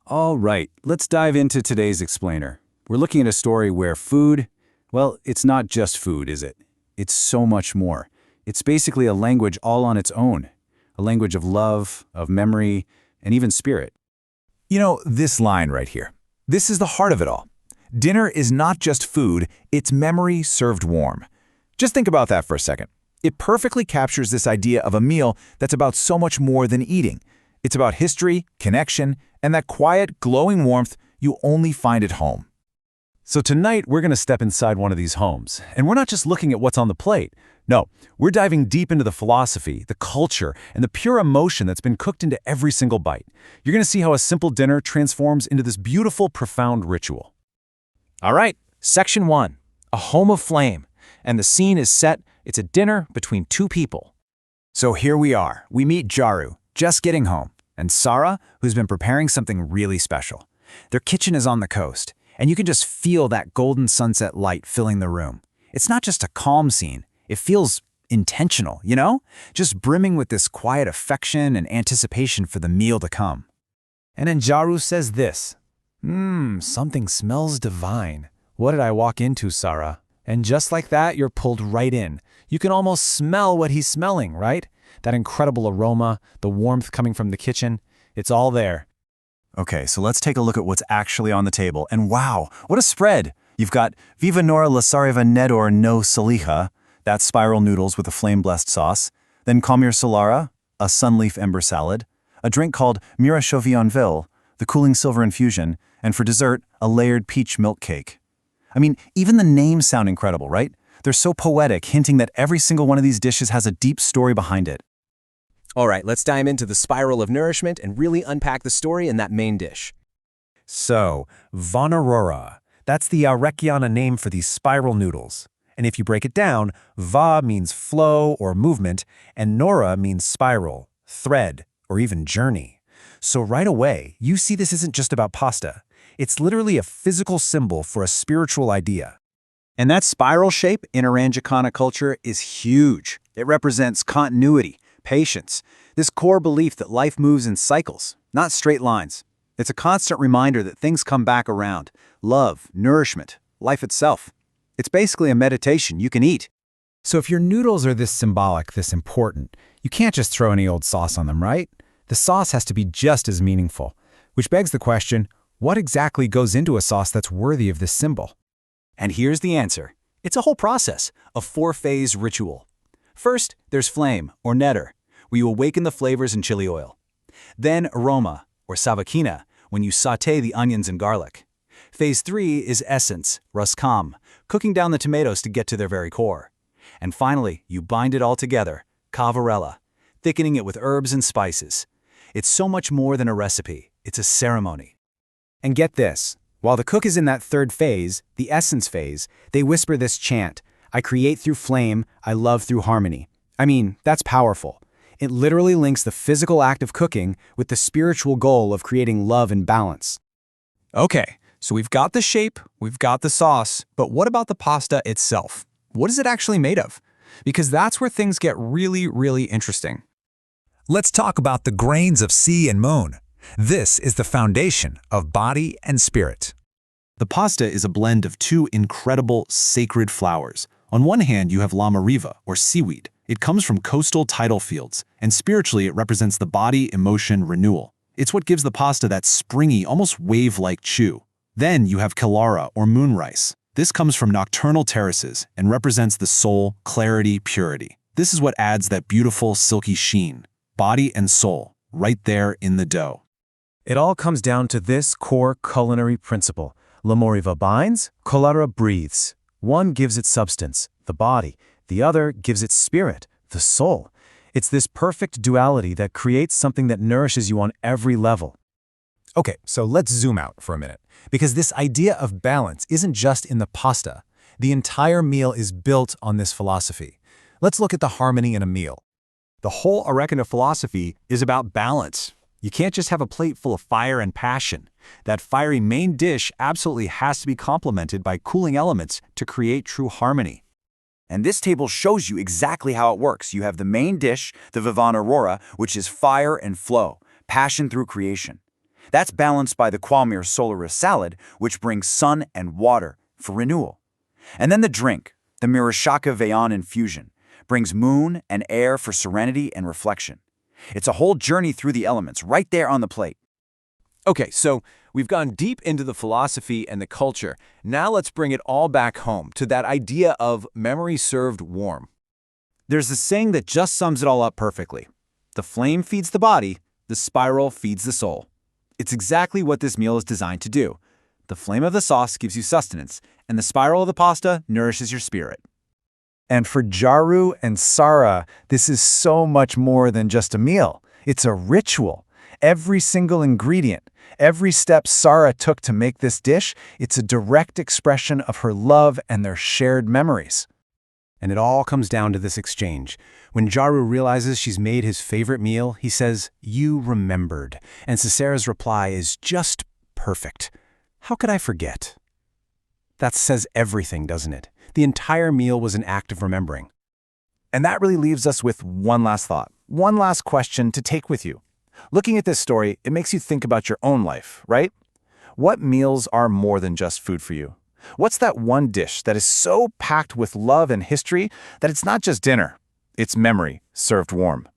All right, let's dive into today's explainer. We're looking at a story where food, well, it's not just food, is it? It's so much more. It's basically a language all on its own, a language of love, of memory, and even spirit. You know, this line right here. This is the heart of it all. Dinner is not just food, it's memory served warm. Just think about that for a second. It perfectly captures this idea of a meal that's about so much more than eating. It's about history, connection, and that quiet, glowing warmth you only find at home. So tonight, we're going to step inside one of these homes, and we're not just looking at what's on the plate. No, we're diving deep into the philosophy, the culture, and the pure emotion that's been cooked into every single bite. You're going to see how a simple dinner transforms into this beautiful, profound ritual. All right, Section 1, a home of flame. And the scene is set, it's a dinner between two people. So here we are. We meet Jaru, just getting home, and Sarah, who's been preparing something really special. Their kitchen is on the coast, and you can just feel that golden sunset light filling the room. It's not just a calm scene. It feels intentional, you know? Just brimming with this quiet affection and anticipation for the meal to come. And then Jaru says this, something smells divine. What did I walk into, Sarah? And just like that, you're pulled right in. You can almost smell what he's smelling, right? That incredible aroma, the warmth coming from the kitchen, it's all there. Okay, so let's take a look at what's actually on the table. And wow, what a spread! You've got Viva Nora Lasareva Nedor no Saliha, that's spiral noodles with a flame-blessed sauce. Then Kamir Solara, a sunleaf ember salad. A drink called Mira Chauvionville, the cooling silver infusion. And for dessert, a layered peach milk cake. I mean, even the names sound incredible, right? They're so poetic, hinting that every single one of these dishes has a deep story behind it. All right, let's dive into the spiral of nourishment and really unpack the story in that main dish. So, Vanarora, that's the Arreqqana name for these spiral noodles. And if you break it down, Va means flow or movement, and Nora means spiral, thread, or even journey. So right away, you see this isn't just about pasta. It's literally a physical symbol for a spiritual idea. And that spiral shape in Arreqqana culture is huge. It represents continuity, patience, this core belief that life moves in cycles, not straight lines. It's a constant reminder that things come back around. Love, nourishment, life itself. It's basically a meditation you can eat. So if your noodles are this symbolic, this important, you can't just throw any old sauce on them, right? The sauce has to be just as meaningful. Which begs the question, what exactly goes into a sauce that's worthy of this symbol? And here's the answer. It's a whole process, a four-phase ritual. First, there's flame, or neder, where you awaken the flavors in chili oil. Then aroma, or savakina, when you sauté the onions and garlic. Phase 3 is essence, raskam, cooking down the tomatoes to get to their very core. And finally, you bind it all together, kavarella, thickening it with herbs and spices. It's so much more than a recipe. It's a ceremony. And get this, while the cook is in that third phase, the essence phase, they whisper this chant, I create through flame, I love through harmony. I mean, that's powerful. It literally links the physical act of cooking with the spiritual goal of creating love and balance. Okay, so we've got the shape, we've got the sauce, but what about the pasta itself? What is it actually made of? Because that's where things get really, really interesting. Let's talk about the grains of sea and moon. This is the foundation of body and spirit. The pasta is a blend of two incredible sacred flowers. On one hand, you have lama riva, or seaweed. It comes from coastal tidal fields, and spiritually it represents the body, emotion, renewal. It's what gives the pasta that springy, almost wave-like chew. Then you have kelara, or moon rice. This comes from nocturnal terraces and represents the soul, clarity, purity. This is what adds that beautiful, silky sheen. Body and soul, right there in the dough. It all comes down to this core culinary principle. Lamoriva binds, Kolara breathes. One gives it substance, the body. The other gives it spirit, the soul. It's this perfect duality that creates something that nourishes you on every level. Okay, so let's zoom out for a minute, because this idea of balance isn't just in the pasta. The entire meal is built on this philosophy. Let's look at the harmony in a meal. The whole Arreqqana philosophy is about balance. You can't just have a plate full of fire and passion. That fiery main dish absolutely has to be complemented by cooling elements to create true harmony. And this table shows you exactly how it works. You have the main dish, the Vivan Aurora, which is fire and flow, passion through creation. That's balanced by the Qualmir Solaris salad, which brings sun and water for renewal. And then the drink, the Mirashaka Vayan infusion, brings moon and air for serenity and reflection. It's a whole journey through the elements, right there on the plate. Okay, so we've gone deep into the philosophy and the culture. Now let's bring it all back home to that idea of memory served warm. There's a saying that just sums it all up perfectly. The flame feeds the body, the spiral feeds the soul. It's exactly what this meal is designed to do. The flame of the sauce gives you sustenance, and the spiral of the pasta nourishes your spirit. And for Jaru and Sara, this is so much more than just a meal. It's a ritual. Every single ingredient, every step Sara took to make this dish, it's a direct expression of her love and their shared memories. And it all comes down to this exchange. When Jaru realizes she's made his favorite meal, he says, "You remembered." And Sisera's reply is just perfect. How could I forget? That says everything, doesn't it? The entire meal was an act of remembering. And that really leaves us with one last thought, one last question to take with you. Looking at this story, it makes you think about your own life, right? What meals are more than just food for you? What's that one dish that is so packed with love and history that it's not just dinner, it's memory served warm?